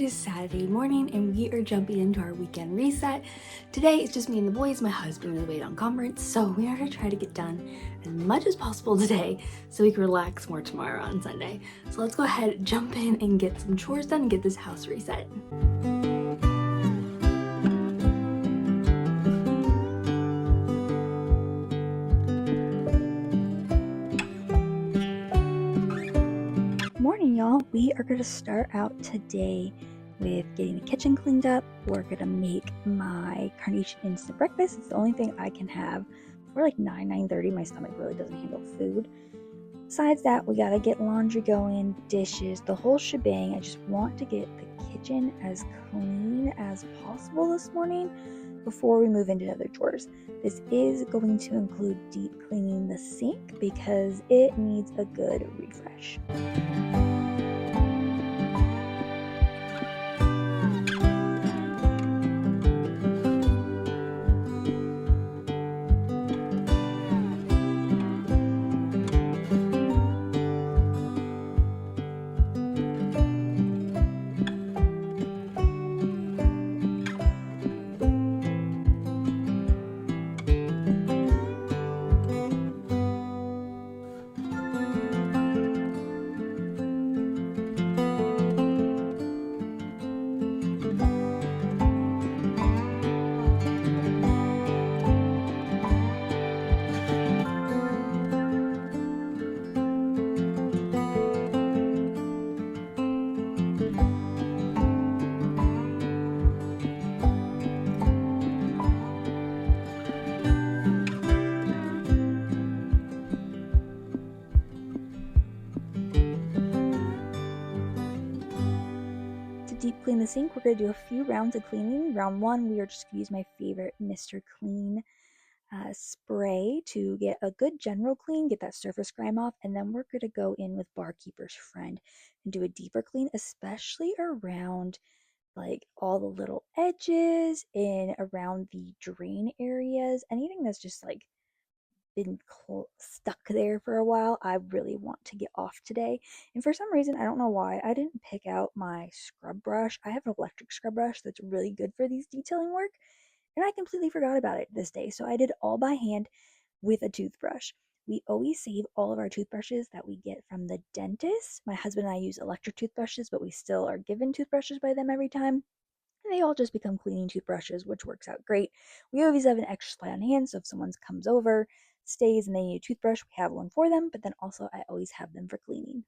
is Saturday morning and we are jumping into our weekend reset. Today it's just me and the boys. My husband is away on conference, so we are going to try to get done as much as possible today so we can relax more tomorrow on Sunday. So let's go ahead, jump in and get some chores done and get this house reset. Morning, y'all. We are going to start out today with getting the kitchen cleaned up. We're going to make my carnation instant breakfast. It's the only thing I can have before like 9:30. My stomach really doesn't handle food. Besides that, we got to get laundry going, dishes, the whole shebang. I just want to get the kitchen as clean as possible this morning before we move into other chores. This is going to include deep cleaning the sink because it needs a good refresh. To deep clean the sink, we're going to do a few rounds of cleaning. Round one, we are just going to use my favorite Mr. Clean spray to get a good general clean, get that surface grime off, and then we're going to go in with Barkeeper's Friend and do a deeper clean, especially around like all the little edges and around the drain areas. Anything that's just like been stuck there for a while, I really want to get off today. And for some reason, I don't know why, I didn't pick out my scrub brush. I have an electric scrub brush that's really good for these detailing work, and I completely forgot about it this day. So I did all by hand with a toothbrush. We always save all of our toothbrushes that we get from the dentist. My husband and I use electric toothbrushes, but we still are given toothbrushes by them every time. And they all just become cleaning toothbrushes, which works out great. We always have an extra supply on hand, so if someone comes over, stays, and they need a toothbrush, we have one for them, but then also I always have them for cleaning.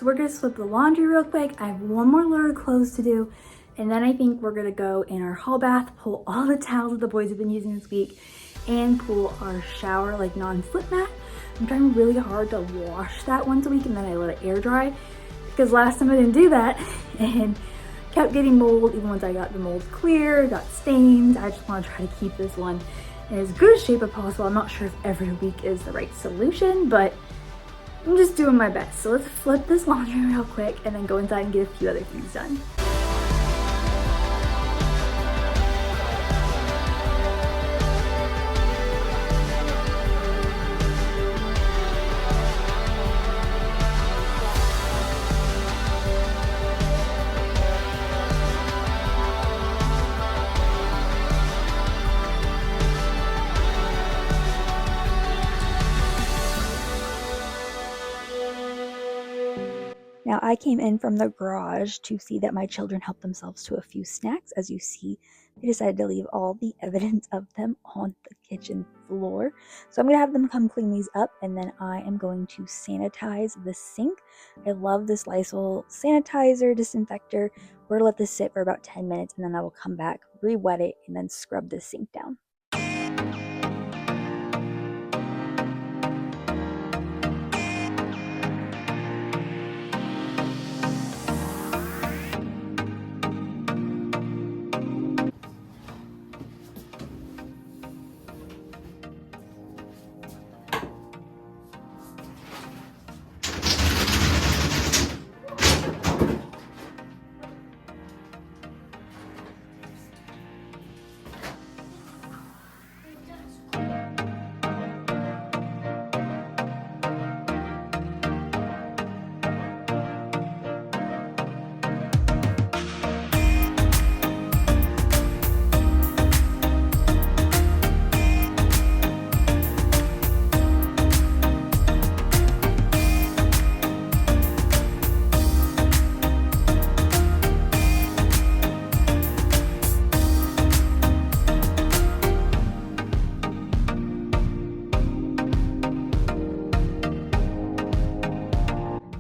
So we're gonna slip the laundry real quick. I have one more load of clothes to do, and then I think we're gonna go in our hall bath, pull all the towels that the boys have been using this week, and pull our shower like non-slip mat. I'm trying really hard to wash that once a week and then I let it air dry, because last time I didn't do that and kept getting mold. Even once I got the mold clear, got stains. I just want to try to keep this one in as good a shape as possible. I'm not sure if every week is the right solution, but I'm just doing my best. So let's flip this laundry real quick and then go inside and get a few other things done. Now I came in from the garage to see that my children helped themselves to a few snacks. As you see, they decided to leave all the evidence of them on the kitchen floor. So I'm gonna have them come clean these up, and then I am going to sanitize the sink. I love this Lysol sanitizer disinfector. We're gonna let this sit for about 10 minutes and then I will come back, re-wet it, and then scrub the sink down.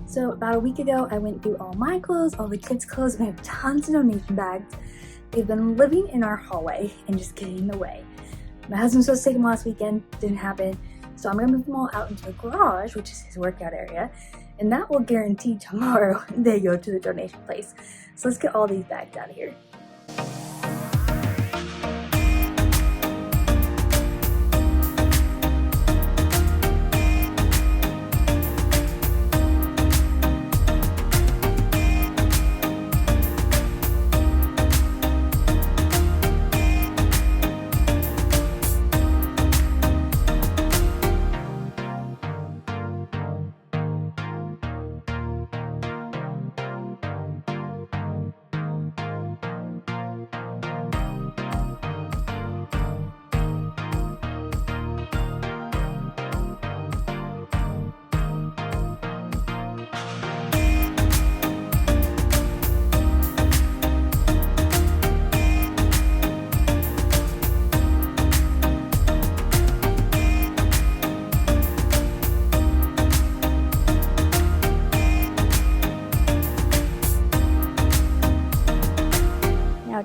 So about a week ago, I went through all my clothes, all the kids' clothes, and I have tons of donation bags. They've been living in our hallway and just getting in the way. My husband was supposed to take them last weekend, didn't happen. So I'm gonna move them all out into the garage, which is his workout area, and that will guarantee tomorrow they go to the donation place. So let's get all these bags out of here.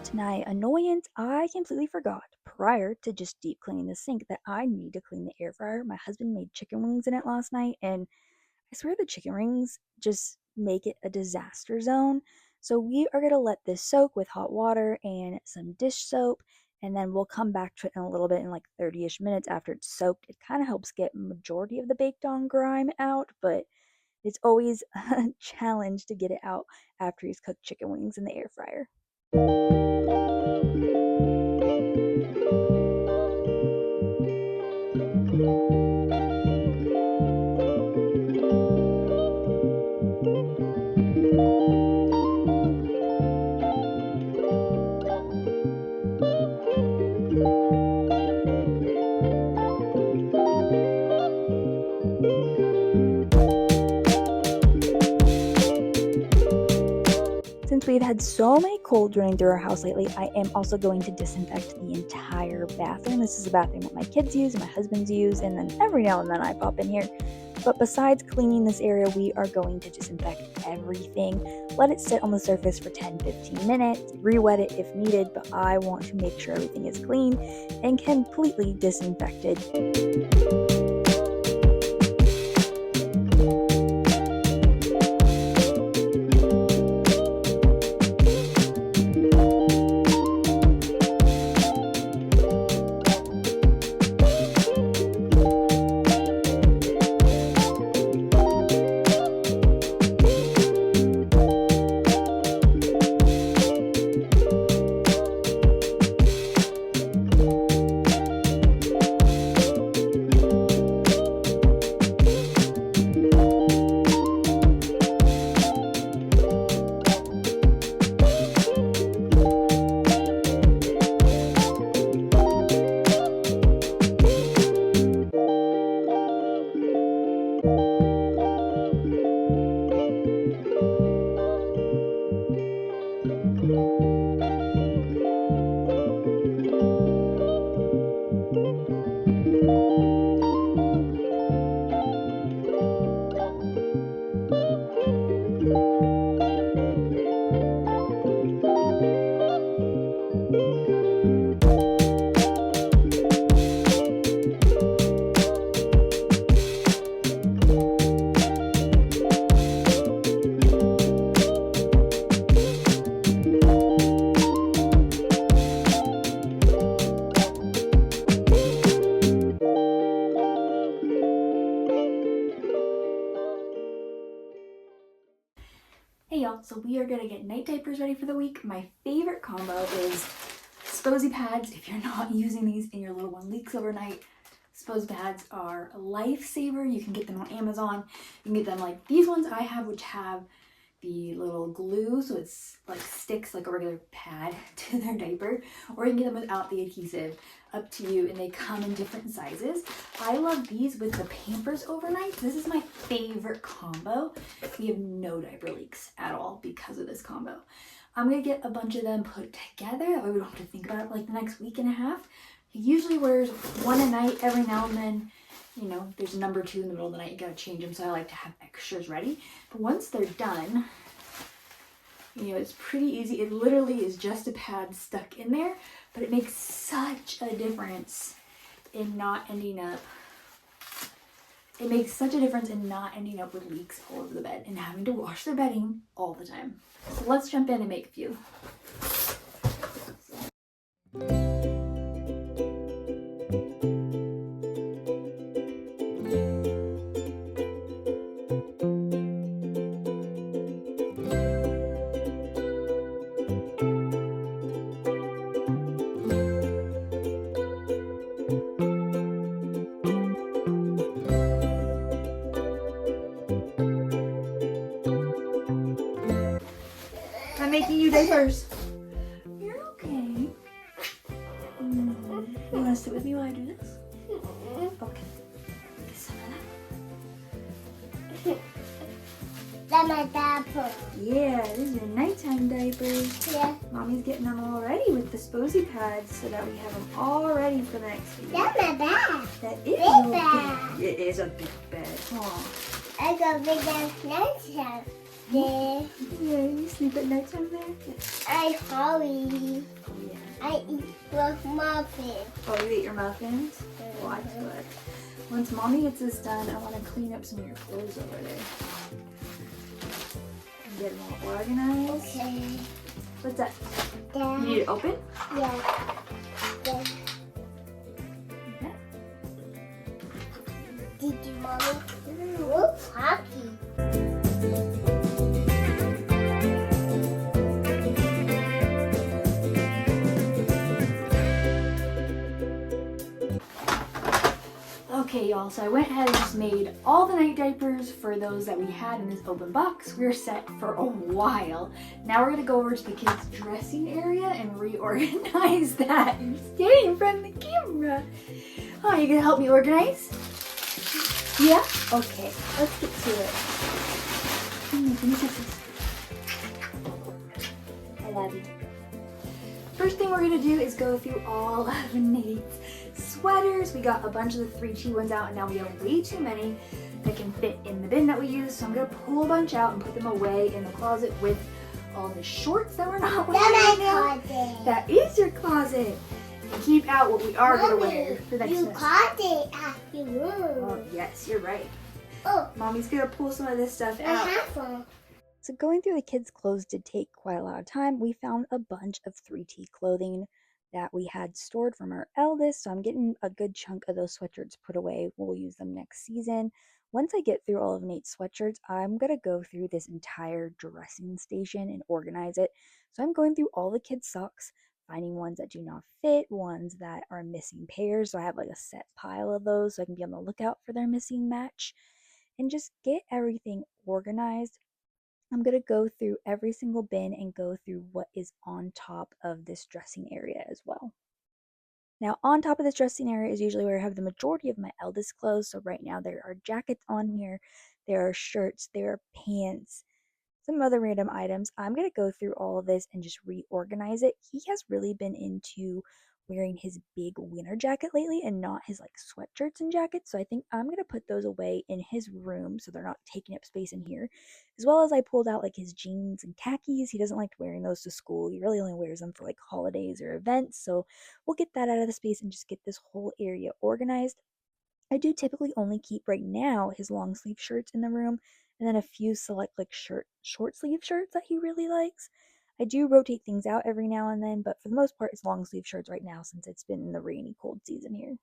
To my annoyance, I completely forgot prior to just deep cleaning the sink that I need to clean the air fryer. My husband made chicken wings in it last night, and I swear the chicken wings just make it a disaster zone. So we are going to let this soak with hot water and some dish soap, and then we'll come back to it in a little bit in like 30-ish minutes after it's soaked. It kind of helps get majority of the baked on grime out, but it's always a challenge to get it out after he's cooked chicken wings in the air fryer. Since we've had so many colds running through our house lately, I am also going to disinfect the entire bathroom. This is a bathroom that my kids use and my husband's use, and then every now and then I pop in here. But besides cleaning this area, we are going to disinfect everything. Let it sit on the surface for 10-15 minutes, re-wet it if needed, but I want to make sure everything is clean and completely disinfected. Hey y'all, so we are gonna get night diapers ready for the week. My favorite combo is Sposy pads. If you're not using these and your little one leaks overnight, Sposy pads are a lifesaver. You can get them on Amazon. You can get them like these ones I have, which have the little glue, so it's like sticks like a regular pad to their diaper, or you can get them without the adhesive, up to you, and they come in different sizes. I love these with the Pampers overnight. This is my favorite combo. We have no diaper leaks at all because of this combo. I'm gonna get a bunch of them put together, that way we don't have to think about it for like the next week and a half. He usually wears one a night. Every now and then, you know, there's a number 2 in the middle of the night, you gotta change them, so I like to have extras ready. But once they're done, you know, it's pretty easy. It literally is just a pad stuck in there, but it makes such a difference in not ending up, with leaks all over the bed and having to wash their bedding all the time. So let's jump in and make a few. I'm making you diapers. You're okay. You want to sit with me while I do this? Okay. Get some of That's my diaper. Yeah, these are nighttime diapers. Yeah. Mommy's getting them all ready with the Sposy pads so that we have them all ready for the next week. That's my bed. That is Big your bed. It is a big bed. Aw. I got big ass nighttime. Yeah. Yeah, you sleep at nighttime there? I hurry. Oh, yeah. I eat with muffins. Oh, you eat your muffins? Well, that's good. Once Mommy gets this done, I want to clean up some of your clothes over there. And get them all organized. Okay. What's that? Yeah. You need it open? Yeah. Yeah. Okay. Did you, Mommy? Whoops, hockey. Okay, y'all, so I went ahead and just made all the night diapers for those that we had in this open box. We're set for a while. Now we're gonna go over to the kids' dressing area and reorganize that and stay in front of the camera. Oh, you gonna help me organize? Yeah? Okay, let's get to it. I love you. First thing we're gonna do is go through all of Nate's sweaters. We got a bunch of the 3T ones out, and now we have way too many that can fit in the bin that we use. So I'm gonna pull a bunch out and put them away in the closet with all the shorts that we're not wearing right now. That is your closet. And keep out what we are gonna wear for next semester. You closet after you. Oh yes, you're right. Oh, Mommy's gonna pull some of this stuff I out. have one. So going through the kids' clothes did take quite a lot of time. We found a bunch of 3T clothing that we had stored from our eldest, so I'm getting a good chunk of those sweatshirts put away. We'll use them next season. Once I get through all of Nate's sweatshirts, I'm going to go through this entire dressing station and organize it. So I'm going through all the kids' socks, finding ones that do not fit, ones that are missing pairs. So I have like a set pile of those so I can be on the lookout for their missing match and just get everything organized. I'm going to go through every single bin and go through what is on top of this dressing area as well. Now, on top of this dressing area is usually where I have the majority of my eldest clothes. So right now there are jackets on here, there are shirts, there are pants, some other random items. I'm going to go through all of this and just reorganize it. He has really been into wearing his big winter jacket lately and not his like sweatshirts and jackets. So I think I'm going to put those away in his room so they're not taking up space in here. As well as I pulled out like his jeans and khakis. He doesn't like wearing those to school. He really only wears them for like holidays or events. So we'll get that out of the space and just get this whole area organized. I do typically only keep right now his long sleeve shirts in the room and then a few select like short sleeve shirts that he really likes. I do rotate things out every now and then, but for the most part it's long sleeve shirts right now since it's been the rainy cold season here.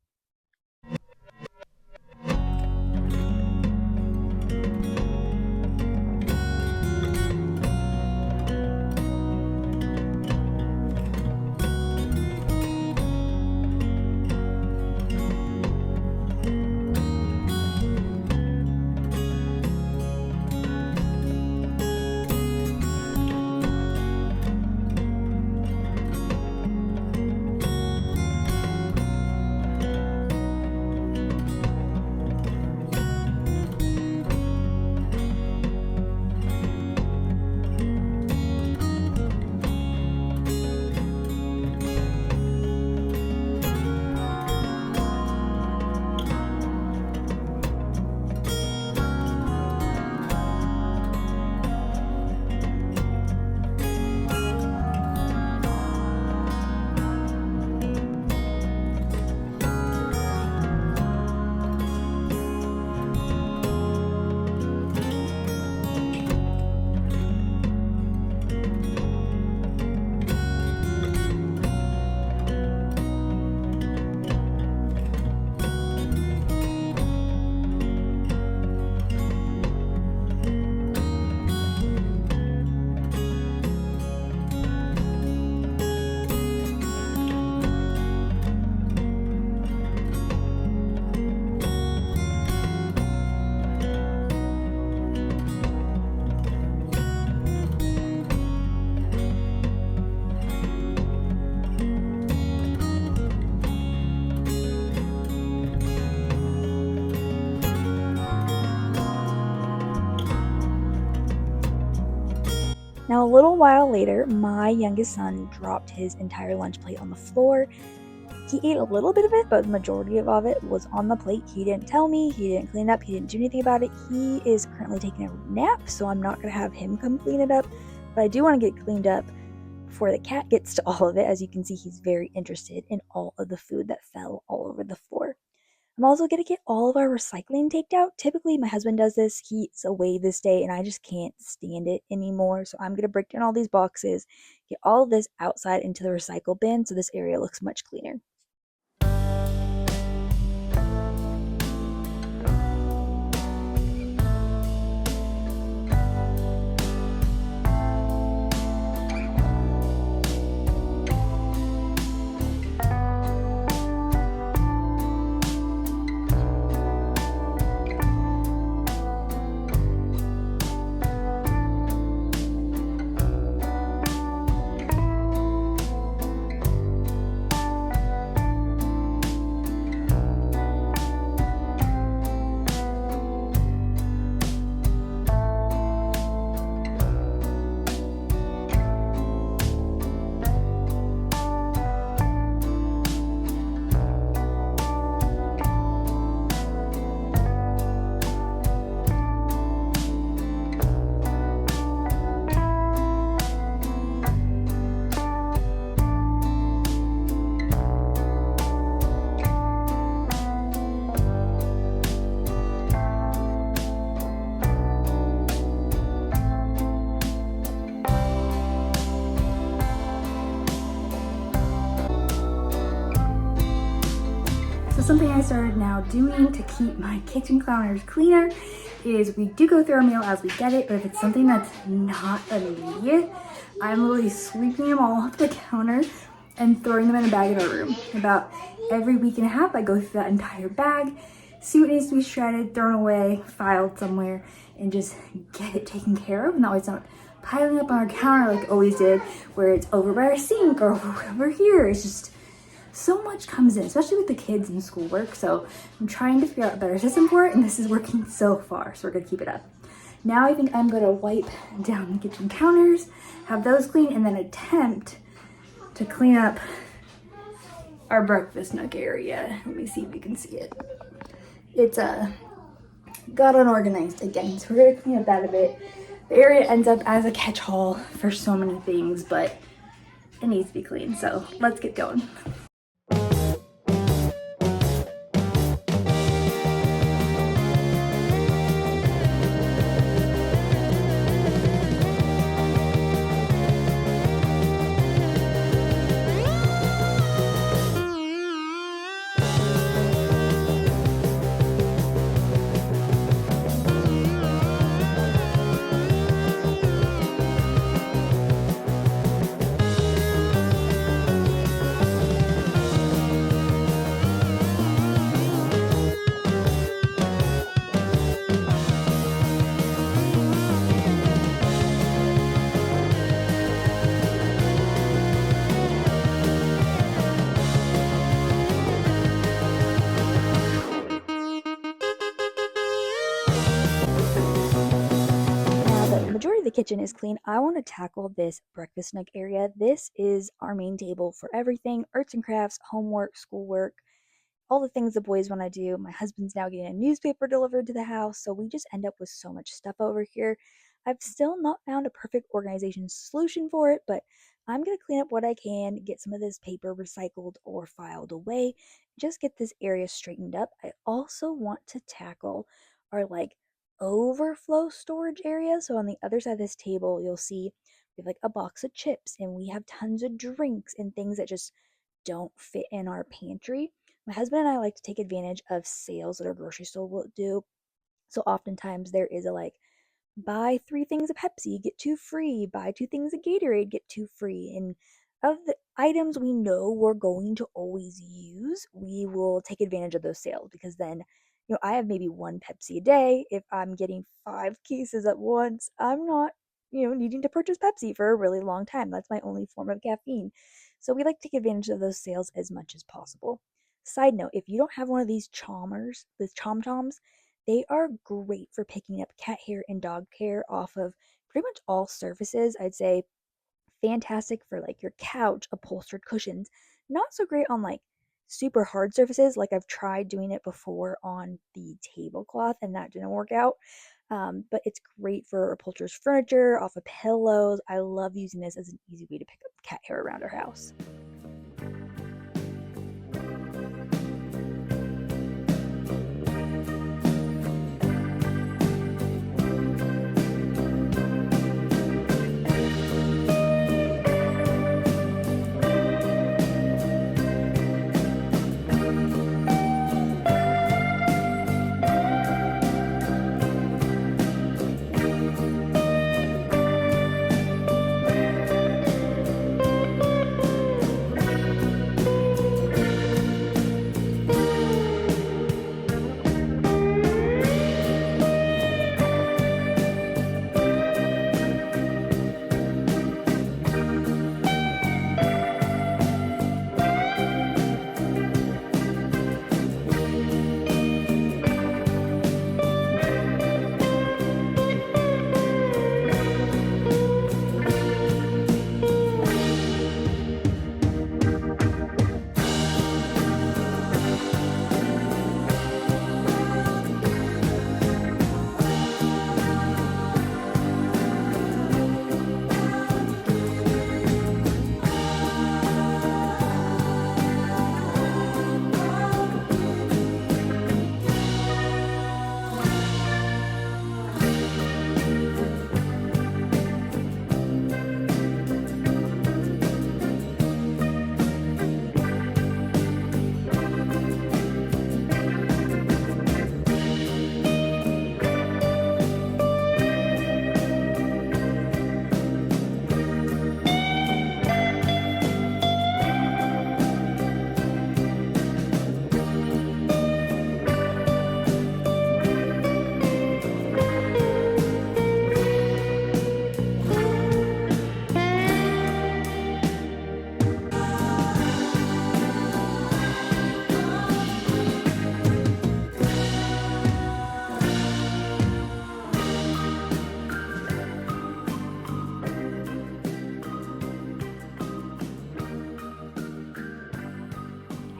Now, a little while later, my youngest son dropped his entire lunch plate on the floor. He ate a little bit of it, but the majority of it was on the plate. He didn't tell me, he didn't clean it up, he didn't do anything about it. He is currently taking a nap, so I'm not going to have him come clean it up. But I do want to get cleaned up before the cat gets to all of it. As you can see, he's very interested in all of the food that fell all over the floor. I'm also going to get all of our recycling taken out. Typically, my husband does this. He's away this day, and I just can't stand it anymore. So I'm going to break down all these boxes, get all of this outside into the recycle bin so this area looks much cleaner. something I started now doing to keep my kitchen counters cleaner is we do go through our mail as we get it, but if it's something that's not immediate, I'm literally sweeping them all off the counter and throwing them in a bag in our room. About every week and a half, I go through that entire bag, see what needs to be shredded, thrown away, filed somewhere, and just get it taken care of. And that way it's not piling up on our counter like it always did, where it's over by our sink or over here. It's just so much comes in, especially with the kids and schoolwork. So I'm trying to figure out a better system for it, and this is working so far. So we're gonna keep it up. Now I think I'm gonna wipe down the kitchen counters, have those clean, and then attempt to clean up our breakfast nook area. Let me see if you can see it. It's got unorganized again, so we're gonna clean up that a bit. The area ends up as a catch-all for so many things, but it needs to be clean, so let's get going. Majority of the kitchen is clean. I want to tackle this breakfast nook area. This is our main table for everything: arts and crafts, homework, schoolwork, all the things the boys want to do. My husband's now getting a newspaper delivered to the house, so we just end up with so much stuff over here. I've still not found a perfect organization solution for it, but I'm going to clean up what I can, get some of this paper recycled or filed away, just get this area straightened up. I also want to tackle our overflow storage area. So on the other side of this table, you'll see we have a box of chips, and we have tons of drinks and things that just don't fit in our pantry. My husband and I like to take advantage of sales that our grocery store will do. So oftentimes there is a buy 3 things of Pepsi, get 2 free, buy 2 things of Gatorade, get 2 free. And of the items we know we're going to always use, we will take advantage of those sales, because then, I have maybe 1 Pepsi a day. If I'm getting 5 cases at once, I'm not, needing to purchase Pepsi for a really long time. That's my only form of caffeine. So we like to take advantage of those sales as much as possible. Side note, if you don't have one of these Chalmers, these Chom Choms, they are great for picking up cat hair and dog hair off of pretty much all surfaces. I'd say fantastic for your couch, upholstered cushions. Not so great on super hard surfaces. I've tried doing it before on the tablecloth and that didn't work out. But it's great for upholstered furniture, off of pillows. I love using this as an easy way to pick up cat hair around our house.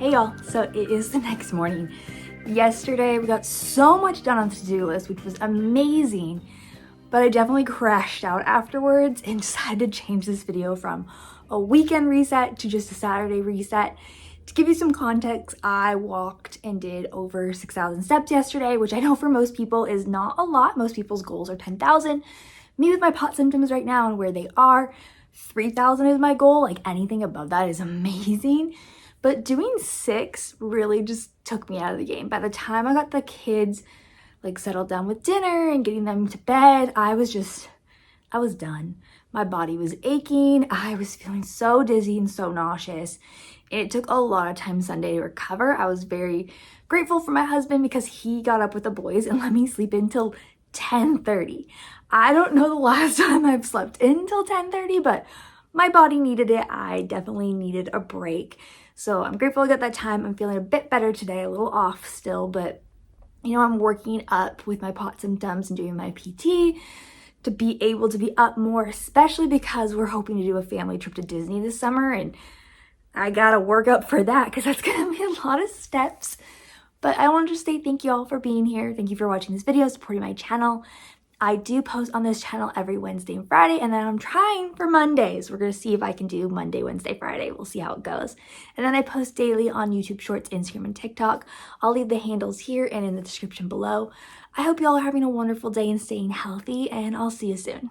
Hey y'all, so it is the next morning. Yesterday we got so much done on the to-do list, which was amazing, but I definitely crashed out afterwards and decided to change this video from a weekend reset to just a Saturday reset. To give you some context, I walked and did over 6,000 steps yesterday, which I know for most people is not a lot. Most people's goals are 10,000. Me with my pot symptoms right now and where they are, 3,000 is my goal. Like anything above that is amazing. But doing 6 really just took me out of the game. By the time I got the kids like settled down with dinner and getting them to bed, I was done. My body was aching. I was feeling so dizzy and so nauseous. It took a lot of time Sunday to recover. I was very grateful for my husband because he got up with the boys and let me sleep until 10:30. I don't know the last time I've slept until 10:30, but my body needed it. I definitely needed a break. So I'm grateful I got that time. I'm feeling a bit better today, a little off still, but you know, I'm working up with my pot symptoms and doing my PT to be able to be up more, especially because we're hoping to do a family trip to Disney this summer, and I gotta work up for that because that's gonna be a lot of steps. But I wanted to say thank you all for being here. Thank you for watching this video, supporting my channel. I do post on this channel every Wednesday and Friday, and then I'm trying for Mondays. We're gonna see if I can do Monday, Wednesday, Friday. We'll see how it goes. And then I post daily on YouTube Shorts, Instagram, and TikTok. I'll leave the handles here and in the description below. I hope you all are having a wonderful day and staying healthy, and I'll see you soon.